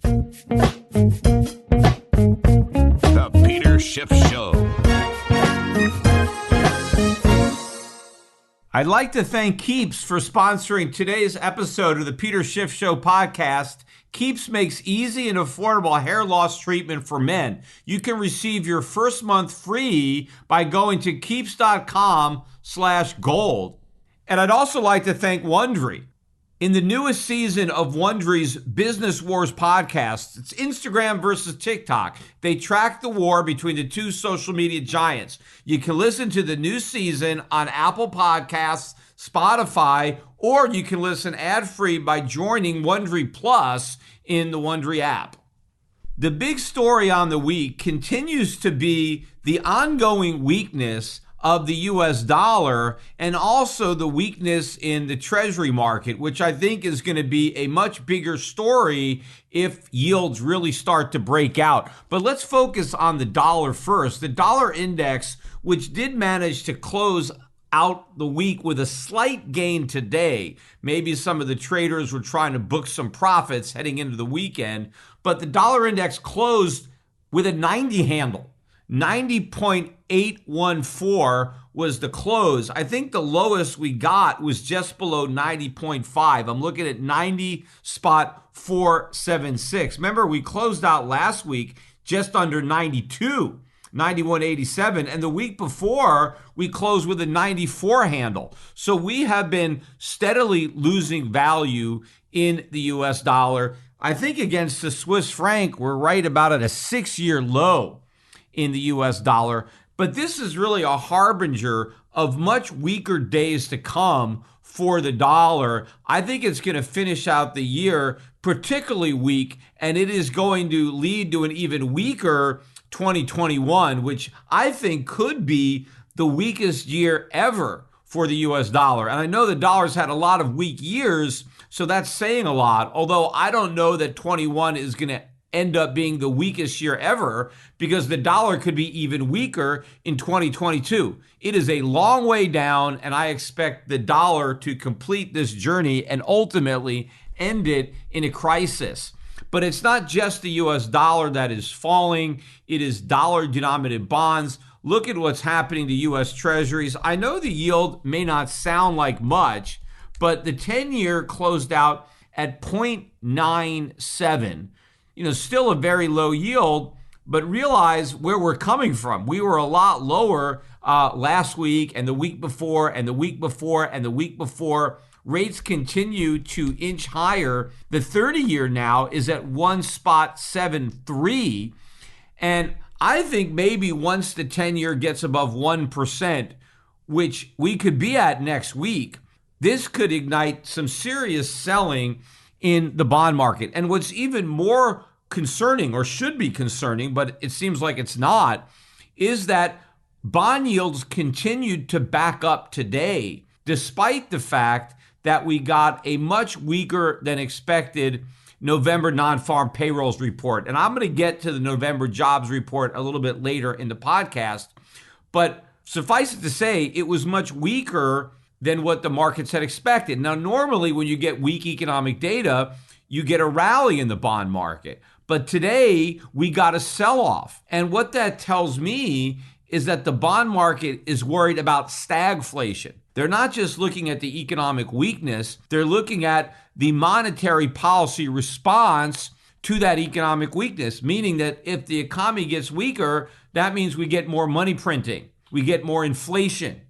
The Peter Schiff Show. I'd like to thank Keeps for sponsoring today's episode of the Peter Schiff Show podcast. Keeps makes easy and affordable hair loss treatment for men. You can receive your first month free by going to keeps.com/gold. And I'd also like to thank Wondery. In the newest season of Wondery's Business Wars podcast, it's Instagram versus TikTok. They track the war between the two social media giants. You can listen to the new season on Apple Podcasts, Spotify, or you can listen ad-free by joining Wondery Plus in the Wondery app. The big story on the week continues to be the ongoing weakness of the U.S. dollar and also the weakness in the Treasury market, which I think is going to be a much bigger story if yields really start to break out. But let's focus on the dollar first. The dollar index, which did manage to close out the week with a slight gain today. Maybe some of the traders were trying to book some profits heading into the weekend, but the dollar index closed with a 90 handle. 90.814 was the close. I think the lowest we got was just below 90.5. I'm looking at 90.476. Remember, we closed out last week just under 92, 91.87, and the week before we closed with a 94 handle. So we have been steadily losing value in the US dollar. I think against the Swiss franc, we're right about at a 6-year low in the US dollar, but this is really a harbinger of much weaker days to come for the dollar. I think it's going to finish out the year particularly weak, and it is going to lead to an even weaker 2021, which I think could be the weakest year ever for the US dollar. And I know the dollar's had a lot of weak years, so that's saying a lot, although I don't know that 21 is going to end up being the weakest year ever, because the dollar could be even weaker in 2022. It is a long way down, and I expect the dollar to complete this journey and ultimately end it in a crisis. But it's not just the US dollar that is falling, it is dollar-denominated bonds. Look at what's happening to US Treasuries. I know the yield may not sound like much, but the 10-year closed out at 0.97. Still a very low yield, but realize where we're coming from. We were a lot lower last week and the week before and the week before and the week before. Rates continue to inch higher. The 30-year now is at 1.73. And I think maybe once the 10-year gets above 1%, which we could be at next week, this could ignite some serious selling in the bond market. And what's even more concerning, or should be concerning, but it seems like it's not, is that bond yields continued to back up today, despite the fact that we got a much weaker than expected November non-farm payrolls report. And I'm going to get to the November jobs report a little bit later in the podcast. But suffice it to say, it was much weaker than what the markets had expected. Now, normally when you get weak economic data, you get a rally in the bond market. But today we got a sell-off. And what that tells me is that the bond market is worried about stagflation. They're not just looking at the economic weakness, they're looking at the monetary policy response to that economic weakness, meaning that if the economy gets weaker, that means we get more money printing, we get more inflation.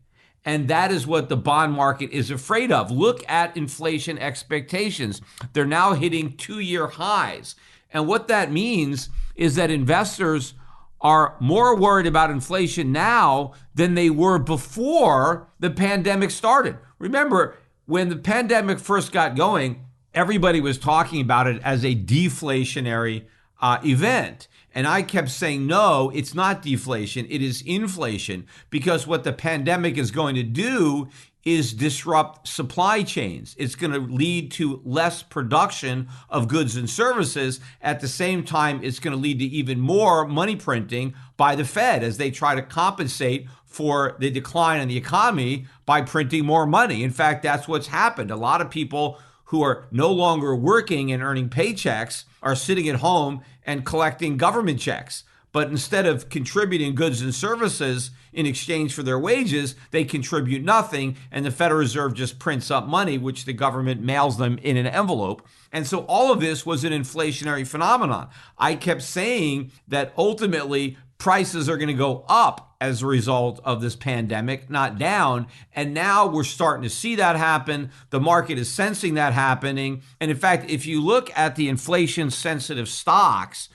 And that is what the bond market is afraid of. Look at inflation expectations. They're now hitting 2-year highs. And what that means is that investors are more worried about inflation now than they were before the pandemic started. Remember, when the pandemic first got going, everybody was talking about it as a deflationary event. And I kept saying, no, it's not deflation, it is inflation, because what the pandemic is going to do is disrupt supply chains. It's going to lead to less production of goods and services. At the same time, it's going to lead to even more money printing by the Fed as they try to compensate for the decline in the economy by printing more money. In fact, that's what's happened. A lot of people who are no longer working and earning paychecks are sitting at home and collecting government checks. But instead of contributing goods and services in exchange for their wages, they contribute nothing, and the Federal Reserve just prints up money, which the government mails them in an envelope. And so all of this was an inflationary phenomenon. I kept saying that ultimately prices are going to go up as a result of this pandemic, not down. And now we're starting to see that happen. The market is sensing that happening. And in fact, if you look at the inflation-sensitive stocks,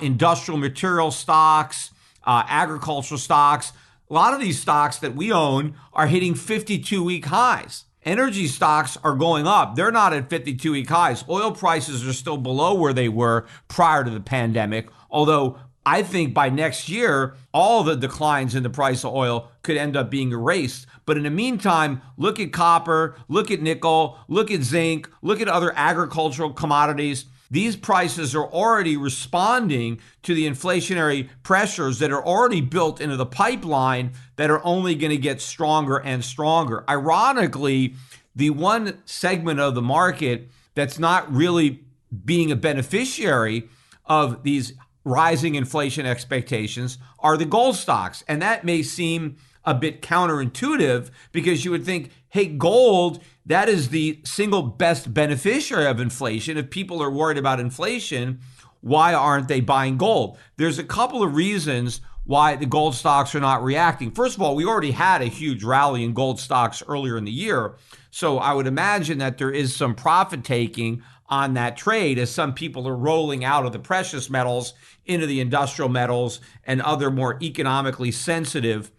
industrial material stocks, agricultural stocks, a lot of these stocks that we own are hitting 52-week highs. Energy stocks are going up. They're not at 52-week highs. Oil prices are still below where they were prior to the pandemic, although I think by next year, all the declines in the price of oil could end up being erased. But in the meantime, look at copper, look at nickel, look at zinc, look at other agricultural commodities. These prices are already responding to the inflationary pressures that are already built into the pipeline that are only going to get stronger and stronger. Ironically, the one segment of the market that's not really being a beneficiary of these rising inflation expectations are the gold stocks. And that may seem a bit counterintuitive because you would think, hey, gold, that is the single best beneficiary of inflation. If people are worried about inflation, why aren't they buying gold? There's a couple of reasons why the gold stocks are not reacting. First of all, we already had a huge rally in gold stocks earlier in the year. So I would imagine that there is some profit taking on that trade as some people are rolling out of the precious metals into the industrial metals and other more economically sensitive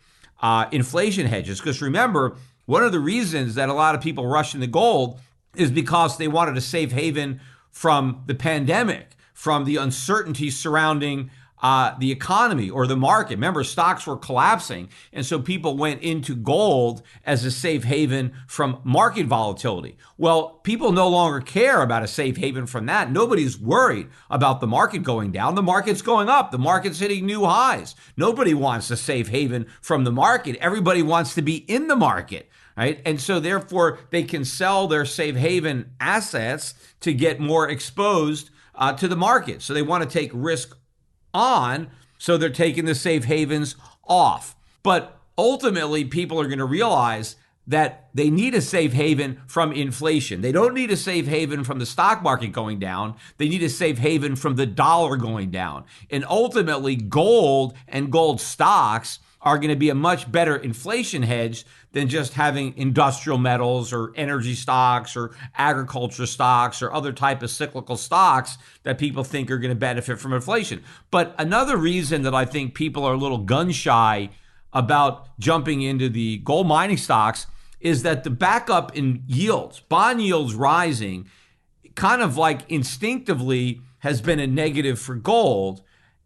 inflation hedges. Because remember, one of the reasons that a lot of people rush into gold is because they wanted a safe haven from the pandemic, from the uncertainty surrounding the economy or the market. Remember, stocks were collapsing, and so people went into gold as a safe haven from market volatility. Well, people no longer care about a safe haven from that. Nobody's worried about the market going down. The market's going up. The market's hitting new highs. Nobody wants a safe haven from the market. Everybody wants to be in the market, right? And so therefore, they can sell their safe haven assets to get more exposed to the market. So they want to take risk on, so they're taking the safe havens off. But ultimately, people are going to realize that they need a safe haven from inflation. They don't need a safe haven from the stock market going down. They need a safe haven from the dollar going down. And ultimately, gold and gold stocks are going to be a much better inflation hedge than just having industrial metals or energy stocks or agriculture stocks or other type of cyclical stocks that people think are going to benefit from inflation. But another reason that I think people are a little gun shy about jumping into the gold mining stocks is that the backup in yields, bond yields rising, kind of like instinctively has been a negative for gold.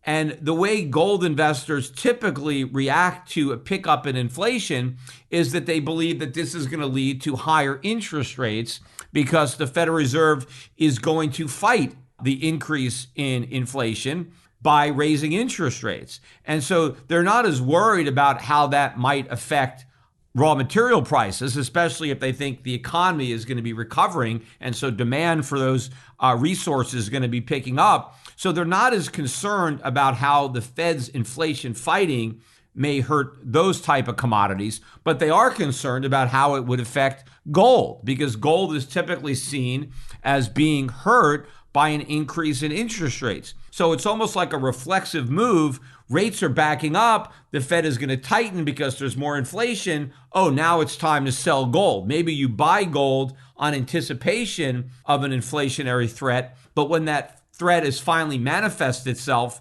And the way gold investors typically react to a pickup in inflation is that they believe that this is going to lead to higher interest rates because the Federal Reserve is going to fight the increase in inflation by raising interest rates. And so they're not as worried about how that might affect raw material prices, especially if they think the economy is going to be recovering. And so demand for those resources is going to be picking up. So they're not as concerned about how the Fed's inflation fighting may hurt those type of commodities, but they are concerned about how it would affect gold, because gold is typically seen as being hurt by an increase in interest rates. So it's almost like a reflexive move. Rates are backing up. The Fed is going to tighten because there's more inflation. Oh, now it's time to sell gold. Maybe you buy gold on anticipation of an inflationary threat, but when that threat has finally manifested itself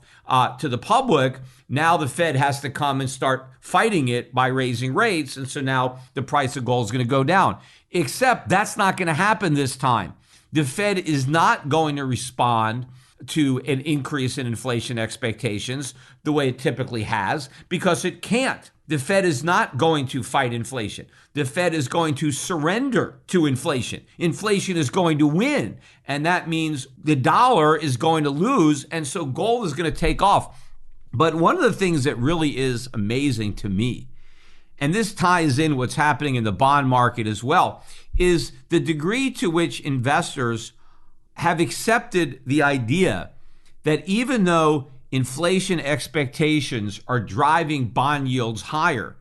to the public, now the Fed has to come and start fighting it by raising rates. And so now the price of gold is going to go down. Except that's not going to happen this time. The Fed is not going to respond to an increase in inflation expectations the way it typically has, because it can't. The Fed is not going to fight inflation. The Fed is going to surrender to inflation. Inflation is going to win, and that means the dollar is going to lose, and so gold is going to take off. But one of the things that really is amazing to me, and this ties in what's happening in the bond market as well, is the degree to which investors have accepted the idea that even though inflation expectations are driving bond yields higher,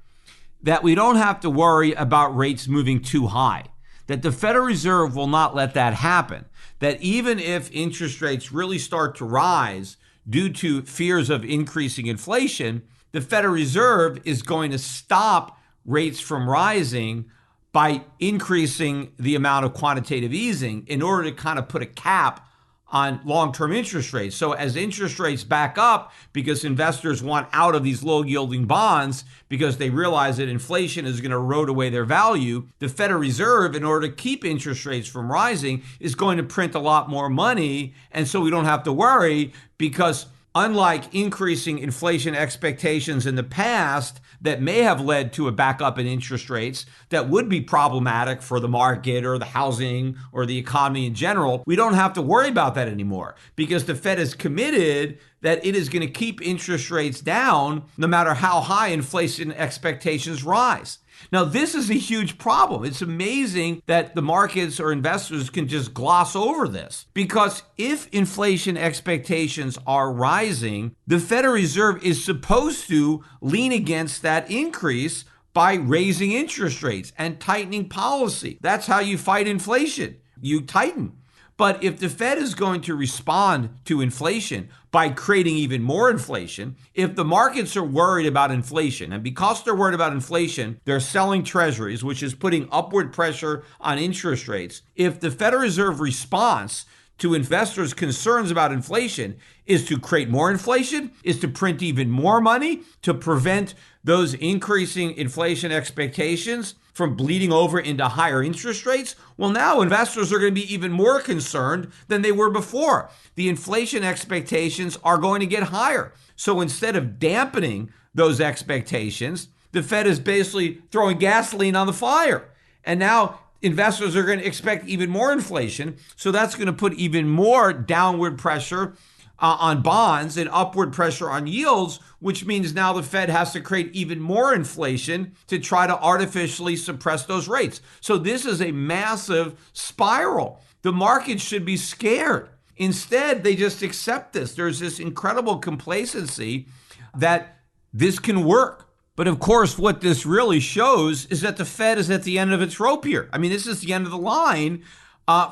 that we don't have to worry about rates moving too high, that the Federal Reserve will not let that happen, that even if interest rates really start to rise due to fears of increasing inflation, the Federal Reserve is going to stop rates from rising by increasing the amount of quantitative easing in order to kind of put a cap on long-term interest rates. So as interest rates back up, because investors want out of these low-yielding bonds because they realize that inflation is going to erode away their value, the Federal Reserve, in order to keep interest rates from rising, is going to print a lot more money. And so we don't have to worry, because unlike increasing inflation expectations in the past that may have led to a backup in interest rates that would be problematic for the market or the housing or the economy in general, we don't have to worry about that anymore, because the Fed is committed that it is going to keep interest rates down no matter how high inflation expectations rise. Now, this is a huge problem. It's amazing that the markets or investors can just gloss over this, because if inflation expectations are rising, the Federal Reserve is supposed to lean against that increase by raising interest rates and tightening policy. That's how you fight inflation. You tighten. But if the Fed is going to respond to inflation by creating even more inflation, if the markets are worried about inflation, and because they're worried about inflation, they're selling treasuries, which is putting upward pressure on interest rates. If the Federal Reserve response to investors' concerns about inflation is to create more inflation, is to print even more money to prevent those increasing inflation expectations from bleeding over into higher interest rates, well, now investors are going to be even more concerned than they were before. The inflation expectations are going to get higher. So instead of dampening those expectations, the Fed is basically throwing gasoline on the fire. And now investors are going to expect even more inflation. So that's going to put even more downward pressure on bonds and upward pressure on yields, which means now the Fed has to create even more inflation to try to artificially suppress those rates. So this is a massive spiral. The market should be scared. Instead, they just accept this. There's this incredible complacency that this can work. But of course, what this really shows is that the Fed is at the end of its rope here. I mean, this is the end of the line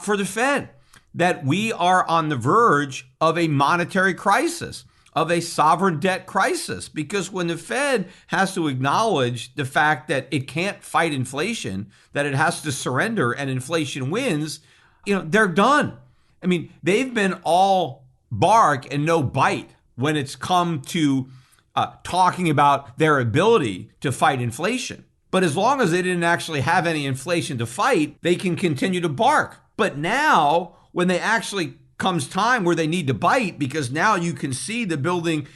for the Fed, that we are on the verge of a monetary crisis, of a sovereign debt crisis, because when the Fed has to acknowledge the fact that it can't fight inflation, that it has to surrender and inflation wins, they're done. I mean, they've been all bark and no bite when it's come to talking about their ability to fight inflation. But as long as they didn't actually have any inflation to fight, they can continue to bark. But now, when they actually comes time where they need to bite, because now you can see the building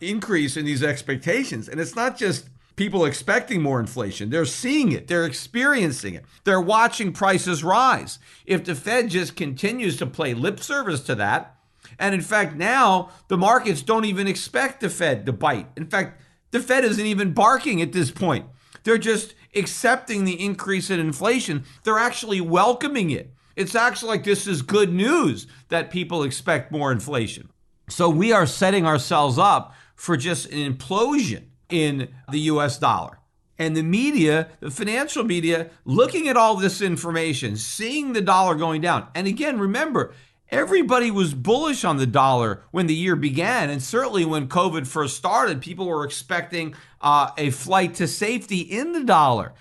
increase in these expectations. And it's not just people expecting more inflation. They're seeing it. They're experiencing it. They're watching prices rise. If the Fed just continues to play lip service to that, and in fact, now the markets don't even expect the Fed to bite. In fact, the Fed isn't even barking at this point. They're just accepting the increase in inflation. They're actually welcoming it. It's actually like this is good news that people expect more inflation. So we are setting ourselves up for just an implosion in the US dollar. And the media, the financial media, looking at all this information, seeing the dollar going down. And again, remember, everybody was bullish on the dollar when the year began. And certainly when COVID first started, people were expecting a flight to safety in the dollar.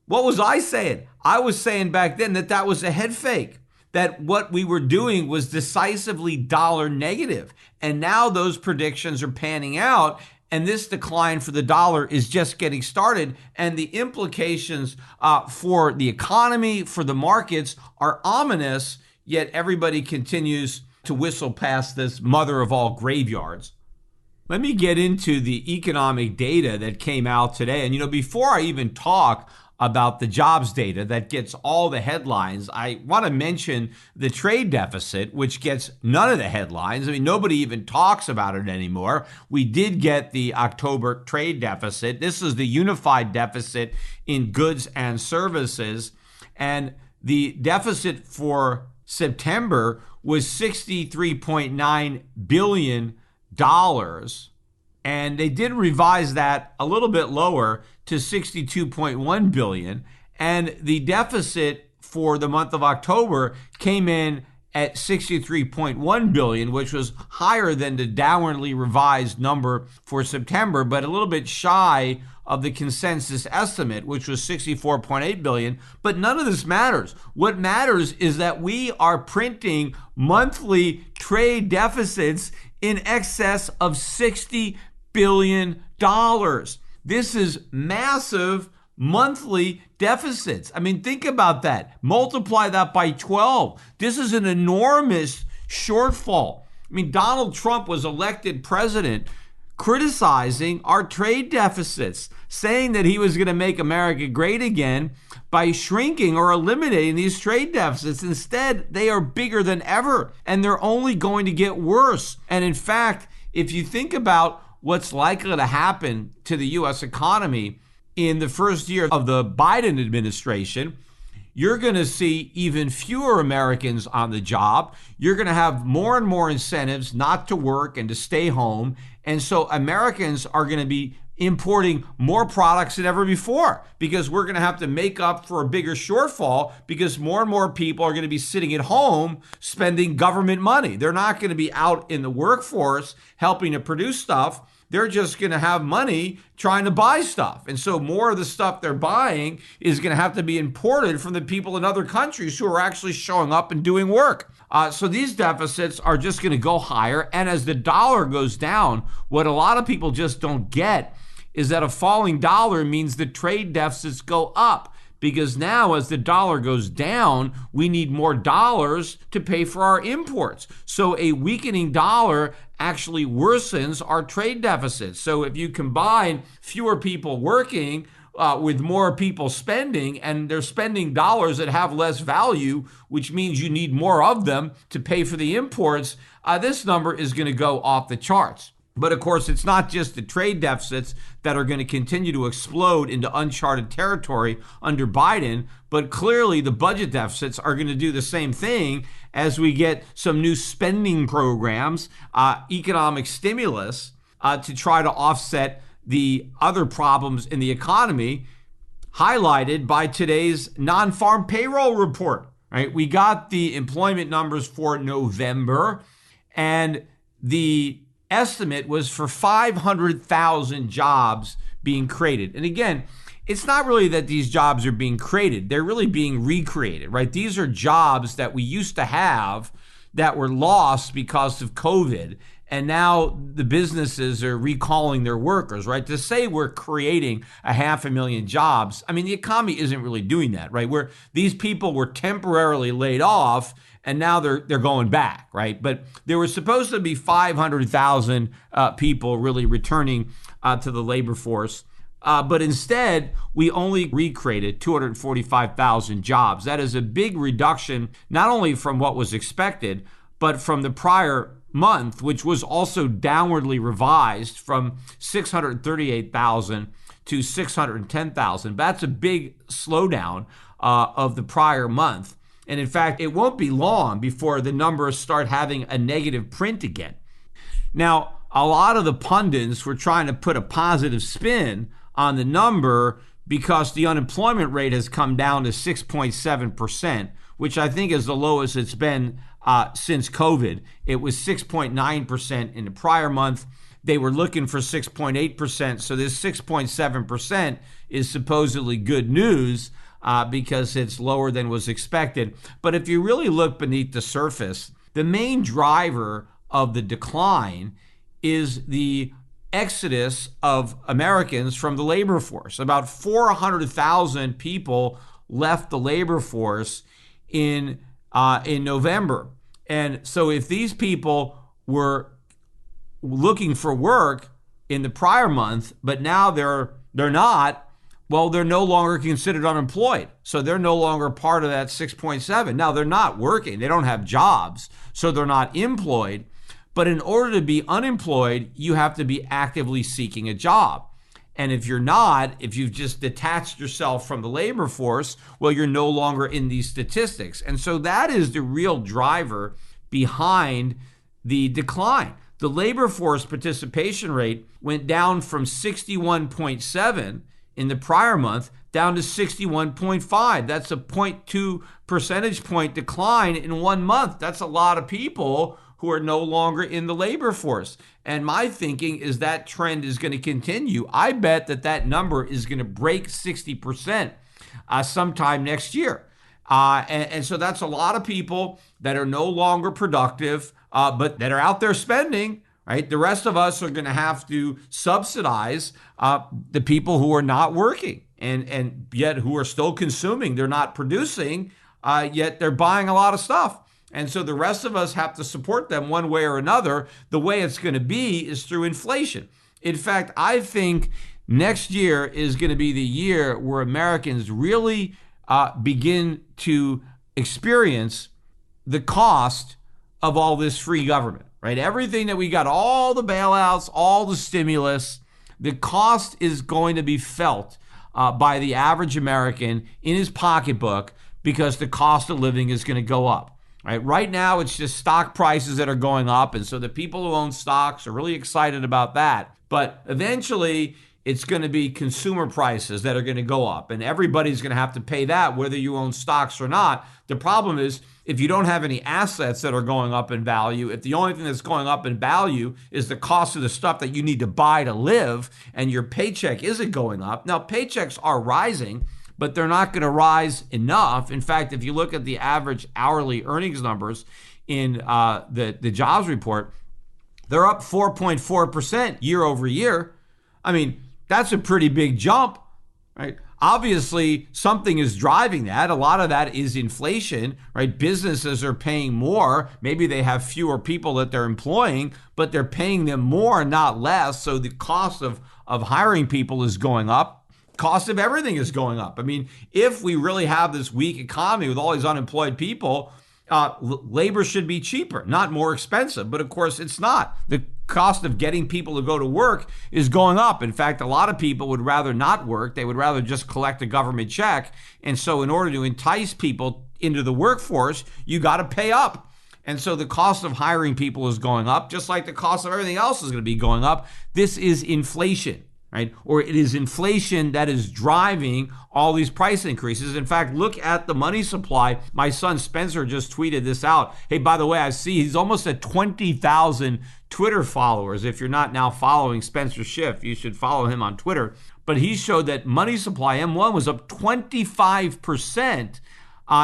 What was I saying? I was saying back then that was a head fake, that what we were doing was decisively dollar negative. And now those predictions are panning out, and this decline for the dollar is just getting started. And the implications for the economy, for the markets, are ominous, yet everybody continues to whistle past this mother of all graveyards. Let me get into the economic data that came out today. And before I even talk about the jobs data that gets all the headlines, I want to mention the trade deficit, which gets none of the headlines. I mean, nobody even talks about it anymore. We did get the October trade deficit. This is the unified deficit in goods and services. And the deficit for September was $63.9 billion. And they did revise that a little bit lower to $62.1 billion. And the deficit for the month of October came in at $63.1 billion, which was higher than the downwardly revised number for September, but a little bit shy of the consensus estimate, which was $64.8 billion. But none of this matters. What matters is that we are printing monthly trade deficits in excess of $60 billion. This is massive monthly deficits. I mean, think about that. Multiply that by 12. This is an enormous shortfall. I mean, Donald Trump was elected president criticizing our trade deficits, saying that he was going to make America great again by shrinking or eliminating these trade deficits. Instead, they are bigger than ever, and they're only going to get worse. And in fact, if you think about what's likely to happen to the U.S. economy in the first year of the Biden administration, you're going to see even fewer Americans on the job. You're going to have more and more incentives not to work and to stay home. And so Americans are going to be importing more products than ever before, because we're going to have to make up for a bigger shortfall, because more and more people are going to be sitting at home spending government money. They're not going to be out in the workforce helping to produce stuff. They're just going to have money trying to buy stuff. And so more of the stuff they're buying is going to have to be imported from the people in other countries who are actually showing up and doing work. So these deficits are just going to go higher. And as the dollar goes down, what a lot of people just don't get is that a falling dollar means the trade deficits go up. Because now as the dollar goes down, we need more dollars to pay for our imports. So a weakening dollar actually worsens our trade deficits. So if you combine fewer people working with more people spending, and they're spending dollars that have less value, which means you need more of them to pay for the imports, this number is going to go off the charts. But of course, it's not just the trade deficits that are going to continue to explode into uncharted territory under Biden, but clearly the budget deficits are going to do the same thing as we get some new spending programs, economic stimulus, to try to offset the other problems in the economy, highlighted by today's non-farm payroll report. Right? We got the employment numbers for November, and the estimate was for 500,000 jobs being created. And again, it's not really that these jobs are being created. They're really being recreated, right? These are jobs that we used to have that were lost because of COVID. And now the businesses are recalling their workers, right? To say we're creating 500,000 jobs, I mean, the economy isn't really doing that, right? Where these people were temporarily laid off and now they're going back, right? But there was supposed to be 500,000 people really returning to the labor force. But instead, we only recreated 245,000 jobs. That is a big reduction, not only from what was expected, but from the prior month, which was also downwardly revised from 638,000 to 610,000. That's a big slowdown of the prior month. And in fact, it won't be long before the numbers start having a negative print again. Now, a lot of the pundits were trying to put a positive spin on the number because the unemployment rate has come down to 6.7%, which I think is the lowest it's been since COVID. It was 6.9% in the prior month. They were looking for 6.8%. So this 6.7% is supposedly good news because it's lower than was expected. But if you really look beneath the surface, the main driver of the decline is the exodus of Americans from the labor force. About 400,000 people left the labor force in November. And so if these people were looking for work in the prior month, but now they're not, well, they're no longer considered unemployed. So they're no longer part of that 6.7. Now, they're not working. They don't have jobs, so they're not employed. But in order to be unemployed, you have to be actively seeking a job. And if you're not, if you've just detached yourself from the labor force, well, you're no longer in these statistics. And so that is the real driver behind the decline. The labor force participation rate went down from 61.7 in the prior month down to 61.5. That's a 0.2 percentage point decline in 1 month. That's a lot of people who are no longer in the labor force. And my thinking is that trend is going to continue. I bet that number is going to break 60% sometime next year. And so that's a lot of people that are no longer productive, but that are out there spending, right? The rest of us are going to have to subsidize the people who are not working and yet who are still consuming. They're not producing, yet they're buying a lot of stuff. And so the rest of us have to support them one way or another. The way it's going to be is through inflation. In fact, I think next year is going to be the year where Americans really begin to experience the cost of all this free government, right? Everything that we got, all the bailouts, all the stimulus, the cost is going to be felt by the average American in his pocketbook because the cost of living is going to go up. Right now, it's just stock prices that are going up. And so the people who own stocks are really excited about that. But eventually, it's going to be consumer prices that are going to go up. And everybody's going to have to pay that, whether you own stocks or not. The problem is, if you don't have any assets that are going up in value, if the only thing that's going up in value is the cost of the stuff that you need to buy to live, and your paycheck isn't going up. Now, paychecks are rising, but they're not going to rise enough. In fact, if you look at the average hourly earnings numbers in the jobs report, they're up 4.4% year over year. I mean, that's a pretty big jump, right? Obviously, something is driving that. A lot of that is inflation, right? Businesses are paying more. Maybe they have fewer people that they're employing, but they're paying them more, not less. So the cost of hiring people is going up. Cost of everything is going up. I mean, if we really have this weak economy with all these unemployed people, labor should be cheaper, not more expensive. But of course, it's not. The cost of getting people to go to work is going up. In fact, a lot of people would rather not work. They would rather just collect a government check. And so in order to entice people into the workforce, you got to pay up. And so the cost of hiring people is going up, just like the cost of everything else is going to be going up. This is inflation. Right? Or it is inflation that is driving all these price increases. In fact, look at the money supply. My son Spencer just tweeted this out. Hey, by the way, I see he's almost at 20,000 Twitter followers. If you're not now following Spencer Schiff, you should follow him on Twitter. But he showed that money supply, M1, was up 25%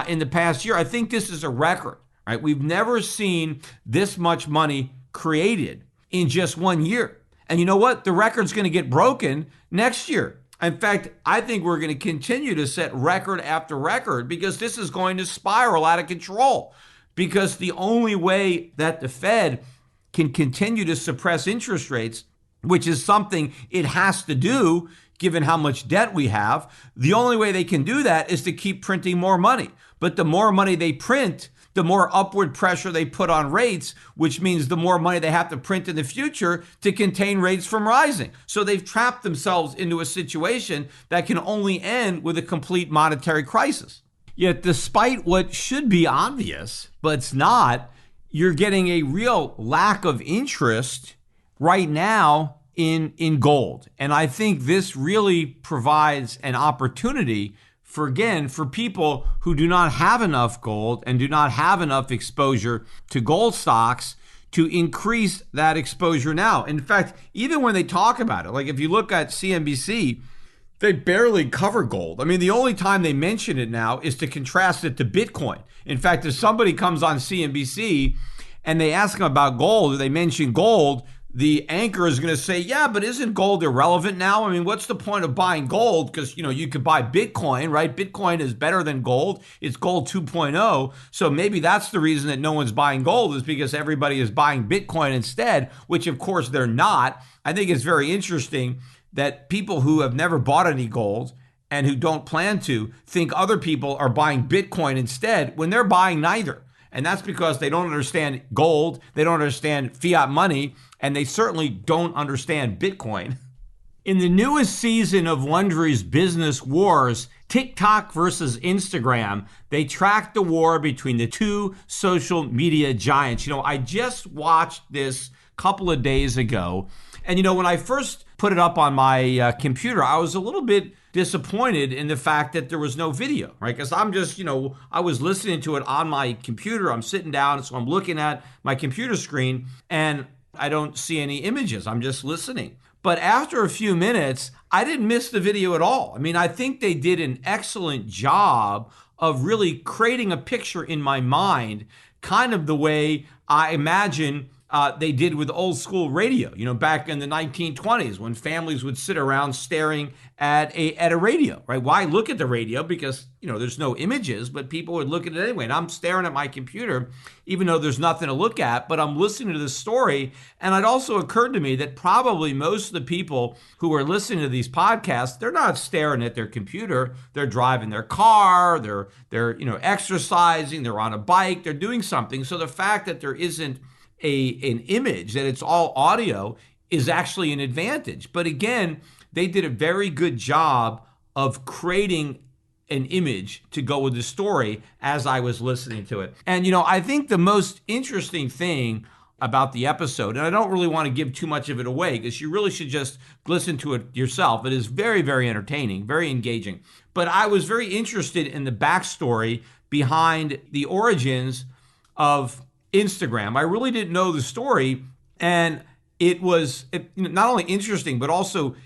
in the past year. I think this is a record. Right? We've never seen this much money created in just 1 year. And you know what? The record's going to get broken next year. In fact, I think we're going to continue to set record after record because this is going to spiral out of control. Because the only way that the Fed can continue to suppress interest rates, which is something it has to do given how much debt we have, the only way they can do that is to keep printing more money. But the more money they print, the more upward pressure they put on rates, which means the more money they have to print in the future to contain rates from rising. So they've trapped themselves into a situation that can only end with a complete monetary crisis. Yet despite what should be obvious, but it's not, you're getting a real lack of interest right now in gold. And I think this really provides an opportunity for people who do not have enough gold and do not have enough exposure to gold stocks to increase that exposure now. In fact, even when they talk about it, like if you look at CNBC, they barely cover gold. I mean, the only time they mention it now is to contrast it to Bitcoin. In fact, if somebody comes on CNBC and they ask them about gold, or they mention gold, the anchor is going to say, yeah, but isn't gold irrelevant now? I mean, what's the point of buying gold? Because, you could buy Bitcoin, right? Bitcoin is better than gold. It's gold 2.0. So maybe that's the reason that no one's buying gold, is because everybody is buying Bitcoin instead, which of course they're not. I think it's very interesting that people who have never bought any gold and who don't plan to think other people are buying Bitcoin instead when they're buying neither. And that's because they don't understand gold, they don't understand fiat money, and they certainly don't understand Bitcoin. In the newest season of Wondery's Business Wars, TikTok versus Instagram, they tracked the war between the two social media giants. I just watched this a couple of days ago. And, when I first put it up on my computer, I was a little bit disappointed in the fact that there was no video, right? Because I'm just, I was listening to it on my computer. I'm sitting down, so I'm looking at my computer screen, and I don't see any images. I'm just listening. But after a few minutes, I didn't miss the video at all. I think they did an excellent job of really creating a picture in my mind, kind of the way I imagine they did with old school radio, back in the 1920s when families would sit around staring at a radio, right? Why look at the radio? Because, there's no images, but people would look at it anyway. And I'm staring at my computer, even though there's nothing to look at, but I'm listening to this story. And it also occurred to me that probably most of the people who are listening to these podcasts, they're not staring at their computer. They're driving their car, they're exercising, they're on a bike, they're doing something. So the fact that there isn't an image, that it's all audio, is actually an advantage. But again, they did a very good job of creating an image to go with the story as I was listening to it. And, I think the most interesting thing about the episode, and I don't really want to give too much of it away because you really should just listen to it yourself. It is very, very entertaining, very engaging. But I was very interested in the backstory behind the origins of Instagram. I really didn't know the story, and it was not only interesting, but also,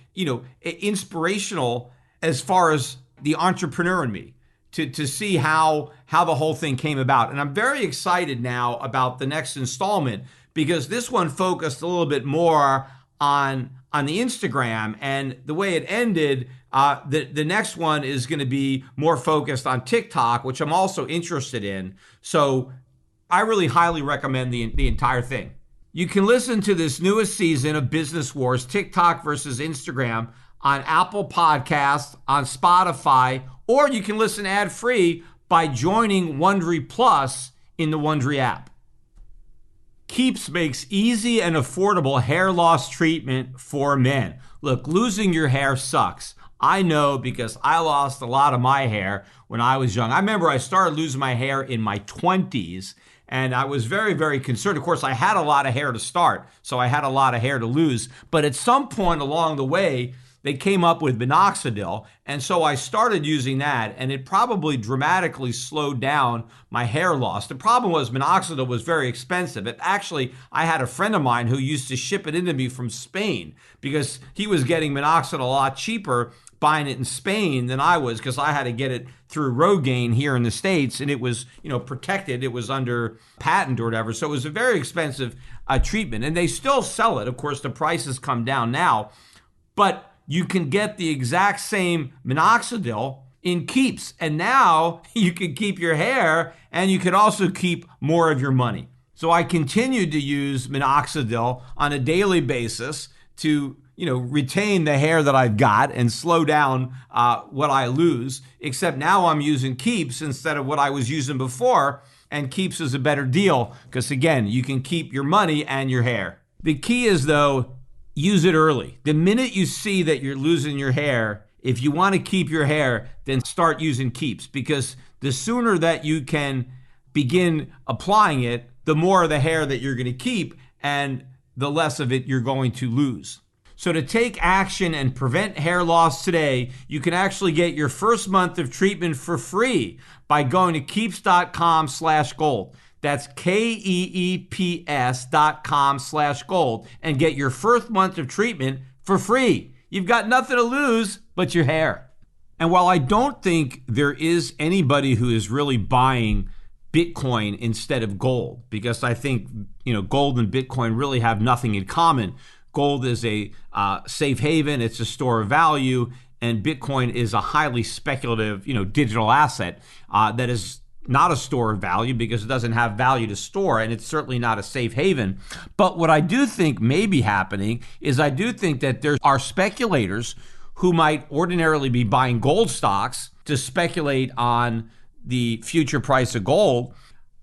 inspirational as far as the entrepreneur in me to see how the whole thing came about. And I'm very excited now about the next installment because this one focused a little bit more on the Instagram, and the way it ended, the next one is going to be more focused on TikTok, which I'm also interested in. So I really highly recommend the entire thing. You can listen to this newest season of Business Wars, TikTok versus Instagram, on Apple Podcasts, on Spotify, or you can listen ad-free by joining Wondery Plus in the Wondery app. Keeps makes easy and affordable hair loss treatment for men. Look, losing your hair sucks. I know because I lost a lot of my hair when I was young. I remember I started losing my hair in my 20s, and I was very, very concerned. Of course, I had a lot of hair to start, so I had a lot of hair to lose. But at some point along the way, they came up with minoxidil, and so I started using that, and it probably dramatically slowed down my hair loss. The problem was minoxidil was very expensive. I had a friend of mine who used to ship it into me from Spain because he was getting minoxidil a lot cheaper buying it in Spain than I was, because I had to get it through Rogaine here in the States, and it was, protected. It was under patent or whatever. So it was a very expensive treatment, and they still sell it. Of course, the prices come down now, but you can get the exact same minoxidil in Keeps. And now you can keep your hair, and you can also keep more of your money. So I continued to use minoxidil on a daily basis to retain the hair that I've got and slow down what I lose, except now I'm using Keeps instead of what I was using before, and Keeps is a better deal because, again, you can keep your money and your hair. The key is, though, use it early. The minute you see that you're losing your hair, if you want to keep your hair, then start using Keeps, because the sooner that you can begin applying it, the more of the hair that you're going to keep and the less of it you're going to lose. So to take action and prevent hair loss today, you can actually get your first month of treatment for free by going to keeps.com/gold. That's KEEPS.com/gold and get your first month of treatment for free. You've got nothing to lose but your hair. And while I don't think there is anybody who is really buying Bitcoin instead of gold, because I think, gold and Bitcoin really have nothing in common. Gold is a safe haven, it's a store of value, and Bitcoin is a highly speculative, digital asset that is not a store of value because it doesn't have value to store, and it's certainly not a safe haven. But what I do think may be happening is I do think that there are speculators who might ordinarily be buying gold stocks to speculate on the future price of gold.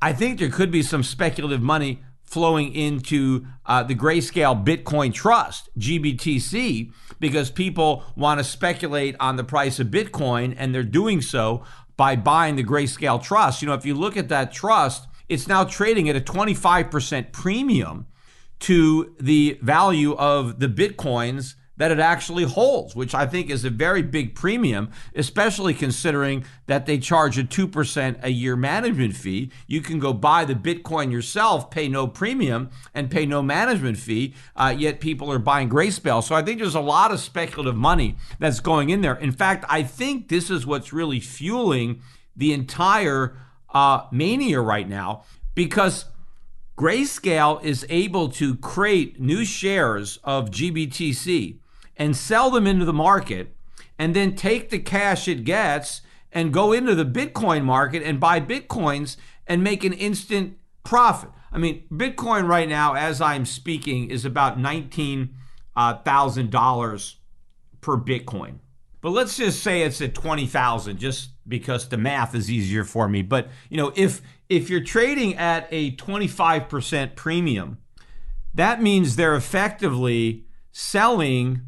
I think there could be some speculative money flowing into the Grayscale Bitcoin Trust, GBTC, because people want to speculate on the price of Bitcoin, and they're doing so by buying the Grayscale Trust. If you look at that trust, it's now trading at a 25% premium to the value of the Bitcoins that it actually holds, which I think is a very big premium, especially considering that they charge a 2% a year management fee. You can go buy the Bitcoin yourself, pay no premium, and pay no management fee, yet people are buying Grayscale. So I think there's a lot of speculative money that's going in there. In fact, I think this is what's really fueling the entire mania right now, because Grayscale is able to create new shares of GBTC and sell them into the market, and then take the cash it gets and go into the Bitcoin market and buy Bitcoins and make an instant profit. I mean, Bitcoin right now, as I'm speaking, is about $19,000 per Bitcoin. But let's just say it's at 20,000, just because the math is easier for me. But if you're trading at a 25% premium, that means they're effectively selling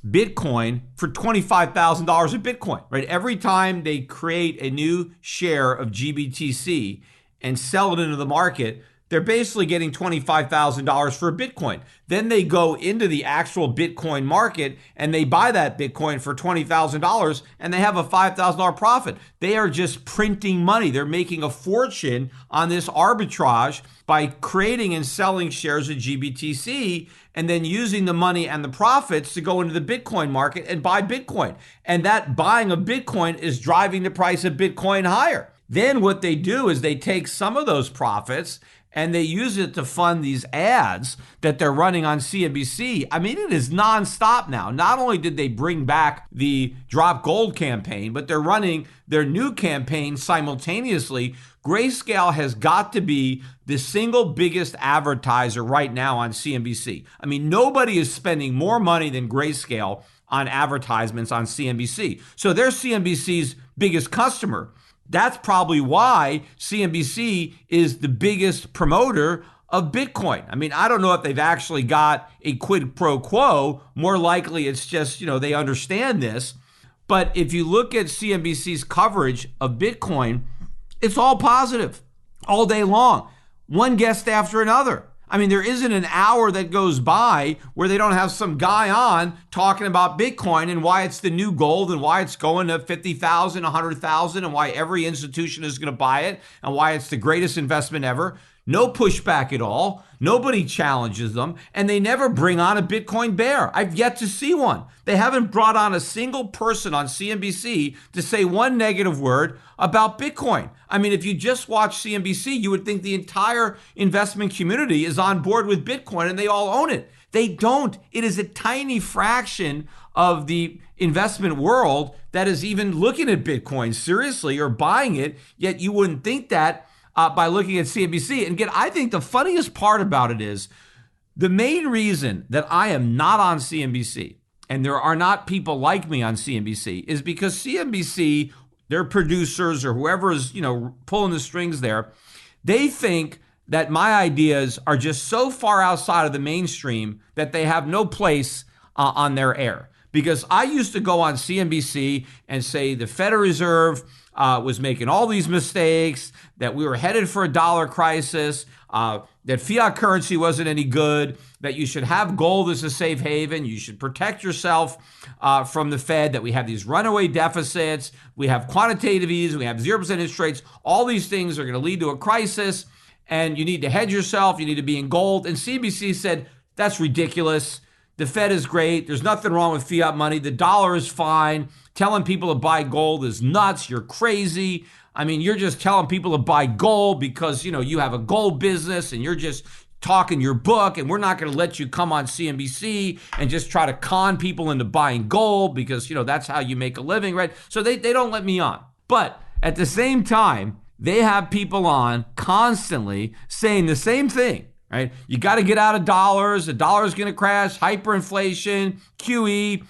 Bitcoin for $25,000 a Bitcoin, right? Every time they create a new share of GBTC and sell it into the market, they're basically getting $25,000 for a Bitcoin. Then they go into the actual Bitcoin market and they buy that Bitcoin for $20,000 and they have a $5,000 profit. They are just printing money. They're making a fortune on this arbitrage by creating and selling shares of GBTC and then using the money and the profits to go into the Bitcoin market and buy Bitcoin. And that buying of Bitcoin is driving the price of Bitcoin higher. Then what they do is they take some of those profits and they use it to fund these ads that they're running on CNBC. I mean, it is nonstop now. Not only did they bring back the Drop Gold campaign, but they're running their new campaign simultaneously. Grayscale has got to be the single biggest advertiser right now on CNBC. I mean, nobody is spending more money than Grayscale on advertisements on CNBC. So they're CNBC's biggest customer. That's probably why CNBC is the biggest promoter of Bitcoin. I mean, I don't know if they've actually got a quid pro quo. More likely it's just, they understand this. But if you look at CNBC's coverage of Bitcoin, it's all positive all day long. One guest after another. I mean, there isn't an hour that goes by where they don't have some guy on talking about Bitcoin and why it's the new gold and why it's going to 50,000, 100,000 and why every institution is going to buy it and why it's the greatest investment ever. No pushback at all. Nobody challenges them, and they never bring on a Bitcoin bear. I've yet to see one. They haven't brought on a single person on CNBC to say one negative word about Bitcoin. I mean, if you just watch CNBC, you would think the entire investment community is on board with Bitcoin and they all own it. They don't. It is a tiny fraction of the investment world that is even looking at Bitcoin seriously or buying it, yet you wouldn't think that by looking at CNBC. And again, I think the funniest part about it is the main reason that I am not on CNBC and there are not people like me on CNBC is because CNBC, their producers or whoever is, pulling the strings there, they think that my ideas are just so far outside of the mainstream that they have no place on their air. Because I used to go on CNBC and say the Federal Reserve was making all these mistakes, that we were headed for a dollar crisis, that fiat currency wasn't any good, that you should have gold as a safe haven, you should protect yourself from the Fed, that we have these runaway deficits, we have quantitative ease, we have 0% interest rates, all these things are going to lead to a crisis, and you need to hedge yourself, you need to be in gold. And CNBC said, that's ridiculous. The Fed is great. There's nothing wrong with fiat money. The dollar is fine. Telling people to buy gold is nuts. You're crazy. I mean, you're just telling people to buy gold because, you have a gold business and you're just talking your book, and we're not going to let you come on CNBC and just try to con people into buying gold because, that's how you make a living, right? So they don't let me on. But at the same time, they have people on constantly saying the same thing. Right? You got to get out of dollars. The dollar is going to crash, hyperinflation, QE,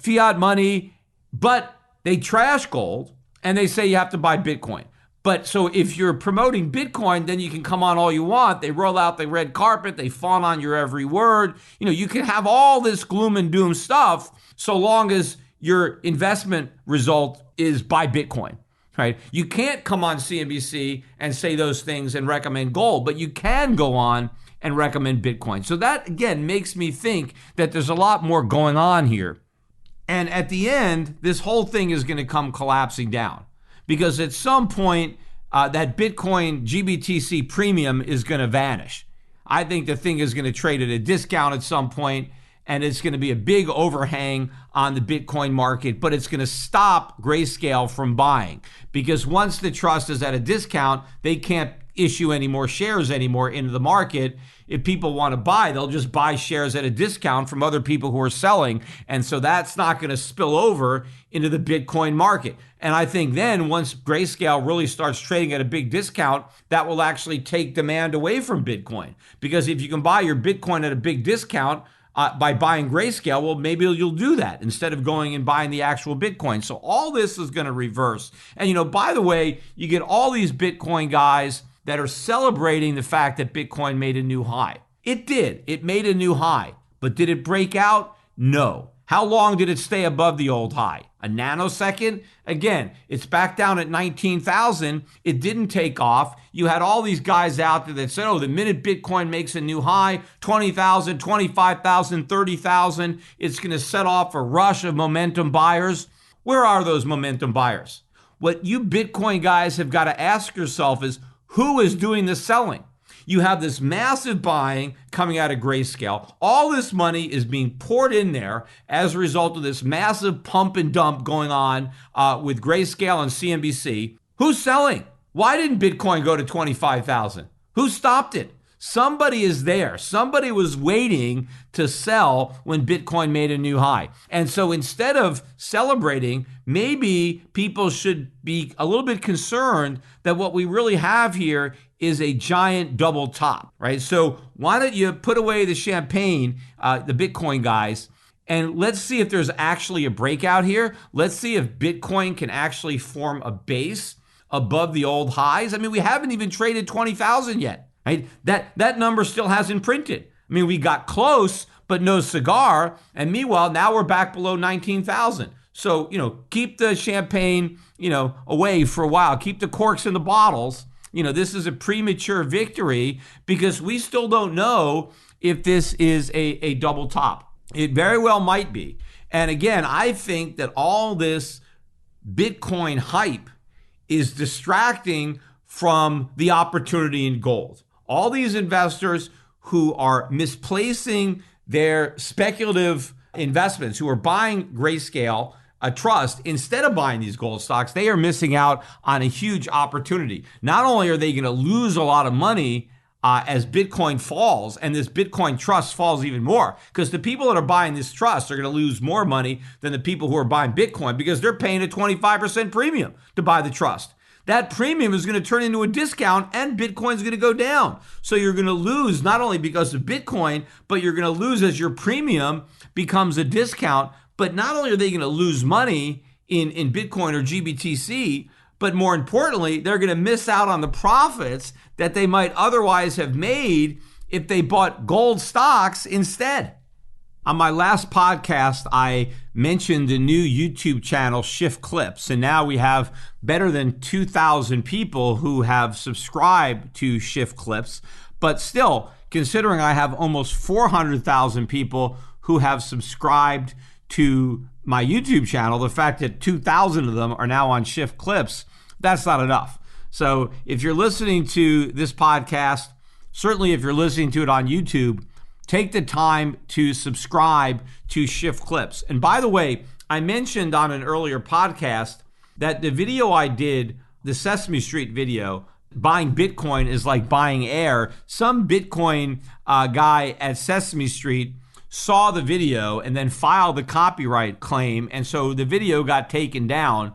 fiat money. But they trash gold and they say you have to buy Bitcoin. But so if you're promoting Bitcoin, then you can come on all you want. They roll out the red carpet. They fawn on your every word. You can have all this gloom and doom stuff so long as your investment result is buy Bitcoin, right? You can't come on CNBC and say those things and recommend gold, but you can go on and recommend Bitcoin. So that, again, makes me think that there's a lot more going on here. And at the end, this whole thing is going to come collapsing down because at some point, that Bitcoin GBTC premium is going to vanish. I think the thing is going to trade at a discount at some point, and it's going to be a big overhang on the Bitcoin market, but it's going to stop Grayscale from buying because once the trust is at a discount, they can't issue any more shares anymore into the market. If people want to buy, they'll just buy shares at a discount from other people who are selling. And so that's not going to spill over into the Bitcoin market. And I think then once Grayscale really starts trading at a big discount, that will actually take demand away from Bitcoin. Because if you can buy your Bitcoin at a big discount, by buying Grayscale, well, maybe you'll do that instead of going and buying the actual Bitcoin. So all this is going to reverse. And, by the way, you get all these Bitcoin guys that are celebrating the fact that Bitcoin made a new high. It did. It made a new high. But did it break out? No. How long did it stay above the old high? A nanosecond? Again, it's back down at 19,000. It didn't take off. You had all these guys out there that said, oh, the minute Bitcoin makes a new high, 20,000, 25,000, 30,000, it's going to set off a rush of momentum buyers. Where are those momentum buyers? What you Bitcoin guys have got to ask yourself is, who is doing the selling? You have this massive buying coming out of Grayscale. All this money is being poured in there as a result of this massive pump and dump going on with Grayscale and CNBC. Who's selling? Why didn't Bitcoin go to 25,000? Who stopped it? Somebody is there. Somebody was waiting to sell when Bitcoin made a new high. And so instead of celebrating, maybe people should be a little bit concerned that what we really have here is a giant double top, right? So why don't you put away the champagne, the Bitcoin guys, and let's see if there's actually a breakout here. Let's see if Bitcoin can actually form a base above the old highs. I mean, we haven't even traded 20,000 yet. Right? That number still hasn't printed. I mean, we got close, but no cigar. And meanwhile, now we're back below 19,000. So, keep the champagne, away for a while. Keep the corks in the bottles. This is a premature victory because we still don't know if this is a double top. It very well might be. And again, I think that all this Bitcoin hype is distracting from the opportunity in gold. All these investors who are misplacing their speculative investments, who are buying Grayscale, a trust, instead of buying these gold stocks, they are missing out on a huge opportunity. Not only are they going to lose a lot of money as Bitcoin falls, and this Bitcoin trust falls even more, because the people that are buying this trust are going to lose more money than the people who are buying Bitcoin because they're paying a 25% premium to buy the trust. That premium is going to turn into a discount and Bitcoin's going to go down. So you're going to lose not only because of Bitcoin, but you're going to lose as your premium becomes a discount. But not only are they going to lose money in Bitcoin or GBTC, but more importantly, they're going to miss out on the profits that they might otherwise have made if they bought gold stocks instead. On my last podcast, I mentioned the new YouTube channel, Schiff Clips, and now we have better than 2,000 people who have subscribed to Schiff Clips. But still, considering I have almost 400,000 people who have subscribed to my YouTube channel, the fact that 2,000 of them are now on Schiff Clips, that's not enough. So if you're listening to this podcast, certainly if you're listening to it on YouTube, take the time to subscribe to Schiff Clips. And by the way, I mentioned on an earlier podcast that the video I did, the Sesame Street video, buying Bitcoin is like buying air. Some Bitcoin guy at Sesame Street saw the video and then filed the copyright claim. And so the video got taken down.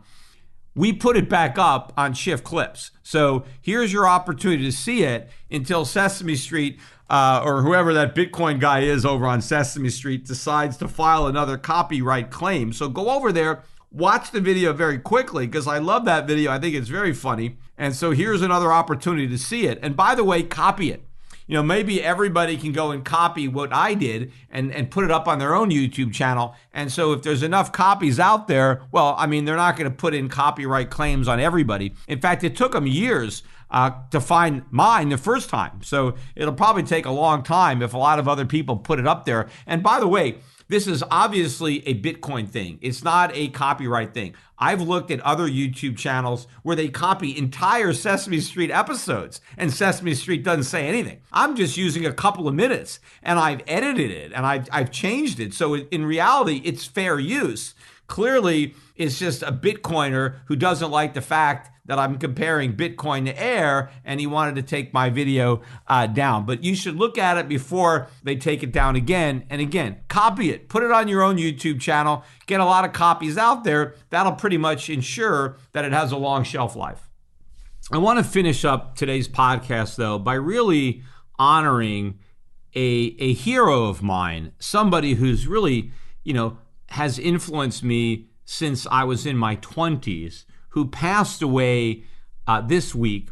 We put it back up on Schiff Clips. So here's your opportunity to see it until Sesame Street or whoever that Bitcoin guy is over on Sesame Street decides to file another copyright claim. So go over there, watch the video very quickly because I love that video. I think it's very funny. And so here's another opportunity to see it. And by the way, copy it. Maybe everybody can go and copy what I did and put it up on their own YouTube channel. And so if there's enough copies out there, well, I mean, they're not going to put in copyright claims on everybody. In fact, it took them years to find mine the first time. So it'll probably take a long time if a lot of other people put it up there. And by the way, this is obviously a Bitcoin thing. It's not a copyright thing. I've looked at other YouTube channels where they copy entire Sesame Street episodes and Sesame Street doesn't say anything. I'm just using a couple of minutes and I've edited it and I've changed it. So in reality, it's fair use. Clearly, it's just a Bitcoiner who doesn't like the fact that I'm comparing Bitcoin to air, and he wanted to take my video down. But you should look at it before they take it down again. And again, copy it. Put it on your own YouTube channel. Get a lot of copies out there. That'll pretty much ensure that it has a long shelf life. I want to finish up today's podcast, though, by really honoring a hero of mine, somebody who's really, has influenced me since I was in my 20s, who passed away this week.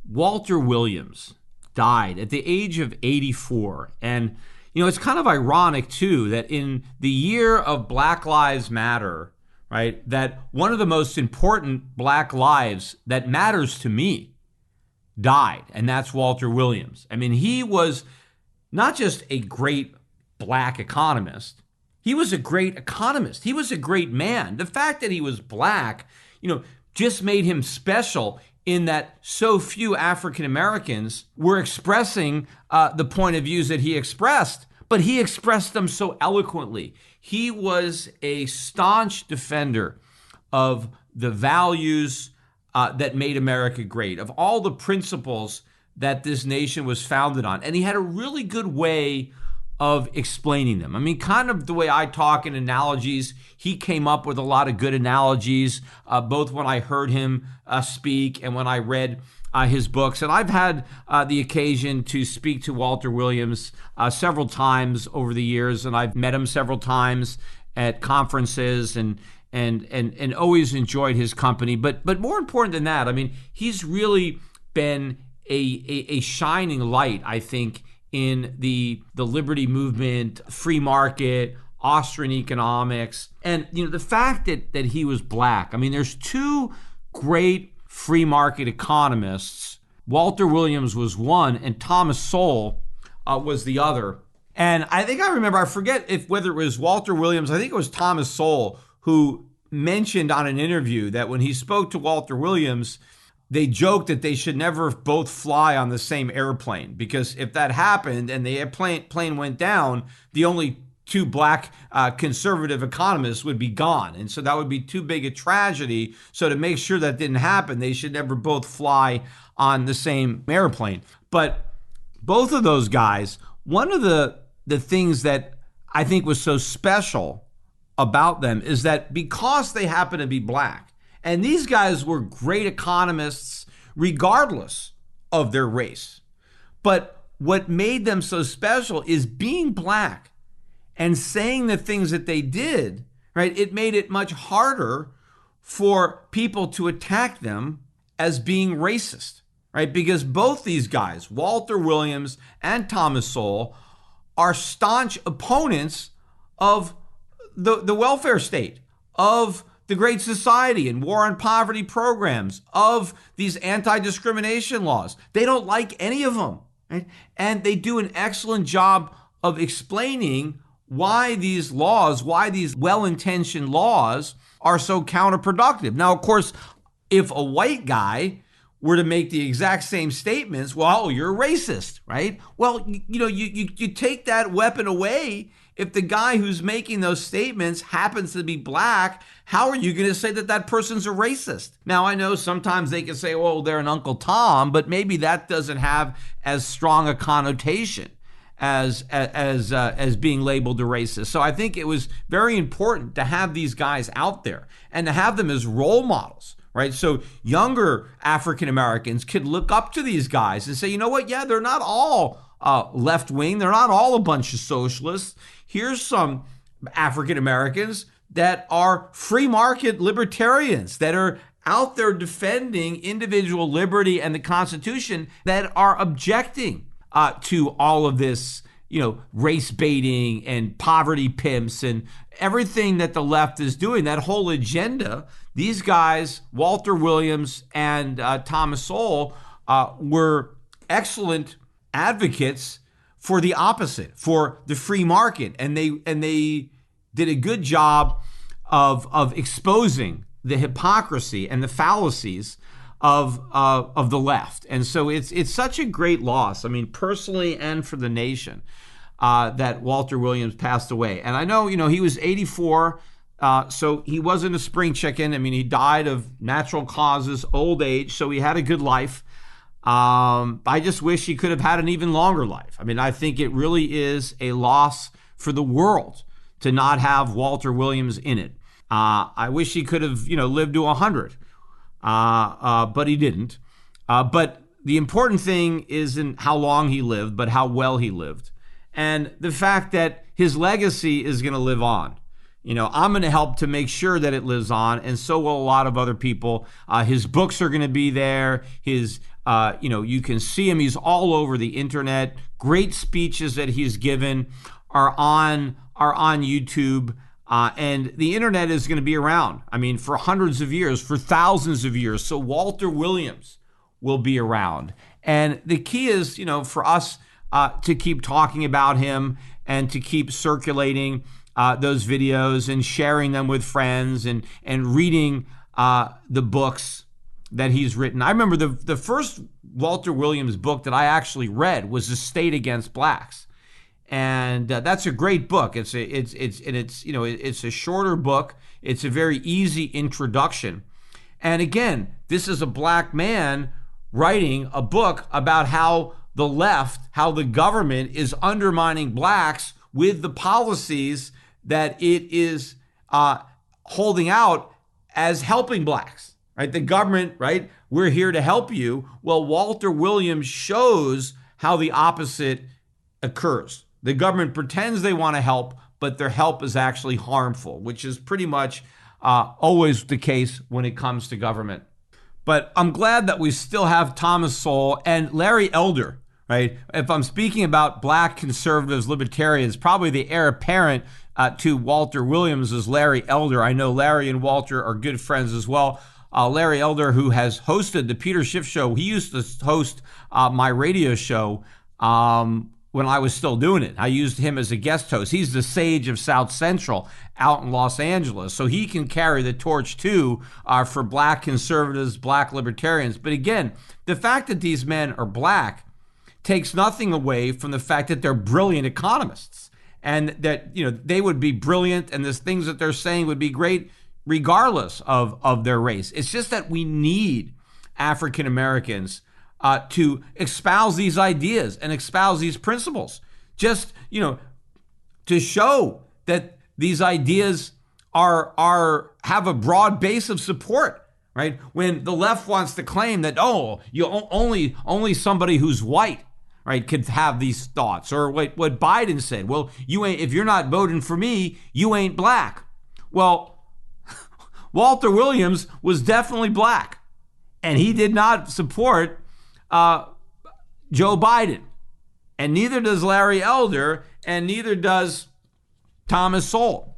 Walter Williams died at the age of 84. And, it's kind of ironic, too, that in the year of Black Lives Matter, right, that one of the most important Black lives that matters to me died, and that's Walter Williams. I mean, he was not just a great Black economist, he was a great economist. He was a great man. The fact that he was Black, just made him special in that so few African Americans were expressing the point of views that he expressed, but he expressed them so eloquently. He was a staunch defender of the values that made America great, of all the principles that this nation was founded on. And he had a really good way of explaining them. I mean, kind of the way I talk in analogies, he came up with a lot of good analogies, both when I heard him speak and when I read his books. And I've had the occasion to speak to Walter Williams several times over the years, and I've met him several times at conferences and always enjoyed his company. But more important than that, I mean, he's really been a shining light, I think, in the liberty movement, free market, Austrian economics. And, the fact that he was Black, I mean, there's two great free market economists. Walter Williams was one, and Thomas Sowell was the other. And I forget whether it was Walter Williams, I think it was Thomas Sowell, who mentioned on an interview that when he spoke to Walter Williams, they joked that they should never both fly on the same airplane, because if that happened and the plane went down, the only two Black conservative economists would be gone. And so that would be too big a tragedy. So to make sure that didn't happen, they should never both fly on the same airplane. But both of those guys, one of the things that I think was so special about them is that because they happen to be Black, and these guys were great economists regardless of their race. But what made them so special is being Black and saying the things that they did, right? It made it much harder for people to attack them as being racist, right? Because both these guys, Walter Williams and Thomas Sowell, are staunch opponents of the welfare state, of the Great Society and war on poverty programs, of these anti-discrimination laws. They don't like any of them, right? And they do an excellent job of explaining why these laws, why these well-intentioned laws are so counterproductive. Now, of course, if a white guy were to make the exact same statements, well, you're a racist, right? Well, you take that weapon away. If the guy who's making those statements happens to be Black, how are you going to say that person's a racist? Now, I know sometimes they can say, well, they're an Uncle Tom, but maybe that doesn't have as strong a connotation as being labeled a racist. So I think it was very important to have these guys out there and to have them as role models, right? So younger African Americans could look up to these guys and say, you know what? Yeah, they're not all left wing. They're not all a bunch of socialists. Here's some African Americans that are free market libertarians, that are out there defending individual liberty and the Constitution that are objecting to all of this, race baiting and poverty pimps and everything that the left is doing, that whole agenda. These guys, Walter Williams and Thomas Sowell, were excellent advocates for the opposite, for the free market. And they did a good job of exposing the hypocrisy and the fallacies of the left. And so it's such a great loss, I mean, personally and for the nation, that Walter Williams passed away. And I know, he was 84, so he wasn't a spring chicken. I mean, he died of natural causes, old age, so he had a good life. I just wish he could have had an even longer life. I mean, I think it really is a loss for the world to not have Walter Williams in it. I wish he could have, lived to 100, but he didn't. But the important thing isn't how long he lived, but how well he lived. And the fact that his legacy is going to live on. I'm going to help to make sure that it lives on, and so will a lot of other people. His books are going to be there. His, you can see him. He's all over the internet. Great speeches that he's given are on YouTube. And the internet is going to be around, I mean, for hundreds of years, for thousands of years. So Walter Williams will be around. And the key is, for us to keep talking about him and to keep circulating those videos and sharing them with friends and reading the books that he's written. I remember the first Walter Williams book that I actually read was The State Against Blacks. And that's a great book. It's a shorter book. It's a very easy introduction. And again, this is a black man writing a book about how the left, how the government is undermining blacks with the policies that it is holding out as helping blacks, right? The government, right? We're here to help you. Well, Walter Williams shows how the opposite occurs. The government pretends they want to help, but their help is actually harmful, which is pretty much always the case when it comes to government. But I'm glad that we still have Thomas Sowell and Larry Elder, right? If I'm speaking about black conservatives, libertarians, probably the heir apparent to Walter Williams is Larry Elder. I know Larry and Walter are good friends as well. Larry Elder, who has hosted the Peter Schiff Show, he used to host my radio show when I was still doing it. I used him as a guest host. He's the sage of South Central out in Los Angeles. So he can carry the torch too for black conservatives, black libertarians. But again, the fact that these men are black takes nothing away from the fact that they're brilliant economists and that, they would be brilliant and the things that they're saying would be great regardless of their race. It's just that we need African Americans to espouse these ideas and espouse these principles, just to show that these ideas have a broad base of support, right? When the left wants to claim that only somebody who's white, right, could have these thoughts, or what Biden said. Well, if you're not voting for me, you ain't black. Well, Walter Williams was definitely black, and he did not support Joe Biden, and neither does Larry Elder, and neither does Thomas Sowell.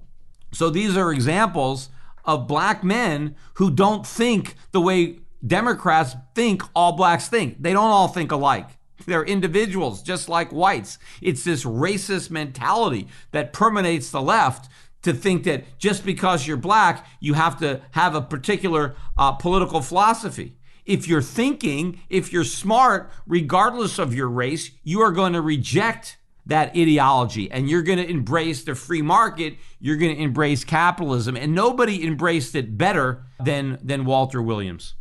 So these are examples of black men who don't think the way Democrats think all blacks think. They don't all think alike. They're individuals just like whites. It's this racist mentality that permeates the left to think that just because you're black, you have to have a particular political philosophy. If you're thinking, if you're smart, regardless of your race, you are going to reject that ideology and you're going to embrace the free market. You're going to embrace capitalism. And nobody embraced it better than Walter Williams.